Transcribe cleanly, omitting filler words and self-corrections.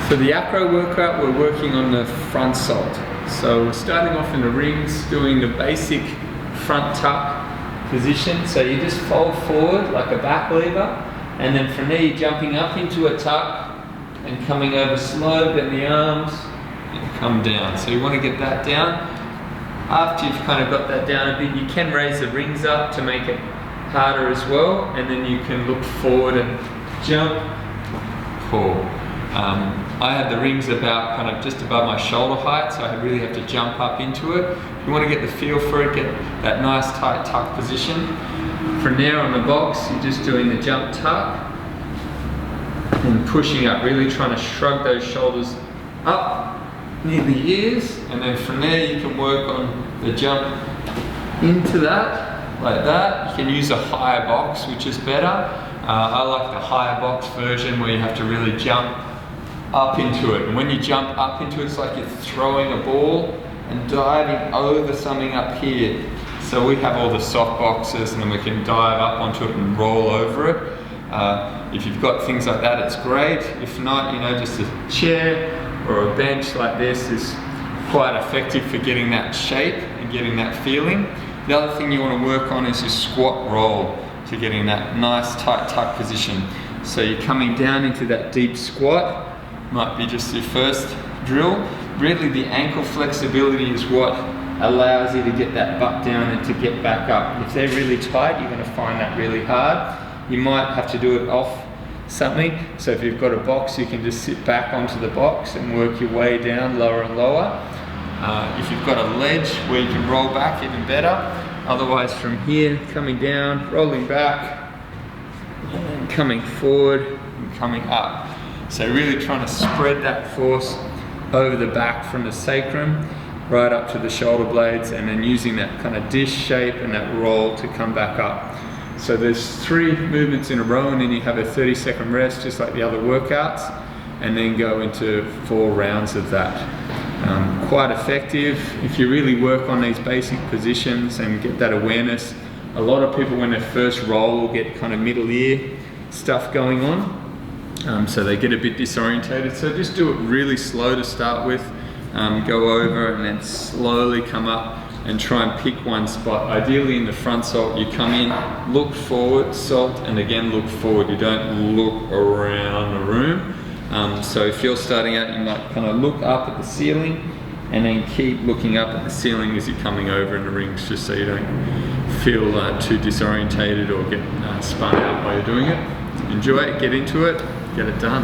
For the acro workout, we're working on the front salt. So we're starting off in the rings, doing the basic front tuck position. So you just fold forward like a back lever, and then from there you're jumping up into a tuck and coming over slow, bend the arms, and come down. So you want to get that down. After you've kind of got that down a bit, you can raise the rings up to make it harder as well, and then you can look forward and jump, pull. I had the rings about kind of just above my shoulder height, so I really have to jump up into it. You want to get the feel for it, get that nice tight tuck position. From there on the box, you're just doing the jump tuck and pushing up, really trying to shrug those shoulders up near the ears, and then from there you can work on the jump into that, like that. You can use a higher box, which is better. I like the higher box version where you have to really jump up into it, and when you jump up into it, it's like you're throwing a ball and diving over something up here. So we have all the soft boxes, and then we can dive up onto it and roll over it. If you've got things like that, it's great. If not, you know, just a chair or a bench like this is quite effective for getting that shape and getting that feeling. The other thing you want to work on is your squat roll to getting that nice tight tuck position. So you're coming down into that deep squat. Might be just your first drill. Really the ankle flexibility is what allows you to get that butt down and to get back up. If they're really tight, you're going to find that really hard. You might have to do it off something. So if you've got a box, you can just sit back onto the box and work your way down lower and lower. If you've got a ledge where you can roll back, even better. Otherwise from here, coming down, rolling back, and coming forward and coming up. So really trying to spread that force over the back from the sacrum right up to the shoulder blades, and then using that kind of dish shape and that roll to come back up. So there's 3 movements in a row, and then you have a 30-second rest just like the other workouts, and then go into 4 rounds of that. Quite effective if you really work on these basic positions and get that awareness. A lot of people when they first roll will get kind of middle ear stuff going on. So they get a bit disorientated. So just do it really slow to start with. Go over and then slowly come up and try and pick one spot. Ideally in the front salt, you come in, look forward, salt, and again look forward. You don't look around the room. So if you're starting out, you might kind of look up at the ceiling and then keep looking up at the ceiling as you're coming over in the rings, just so you don't feel too disorientated or get spun out while you're doing it. Enjoy it, get into it, get it done.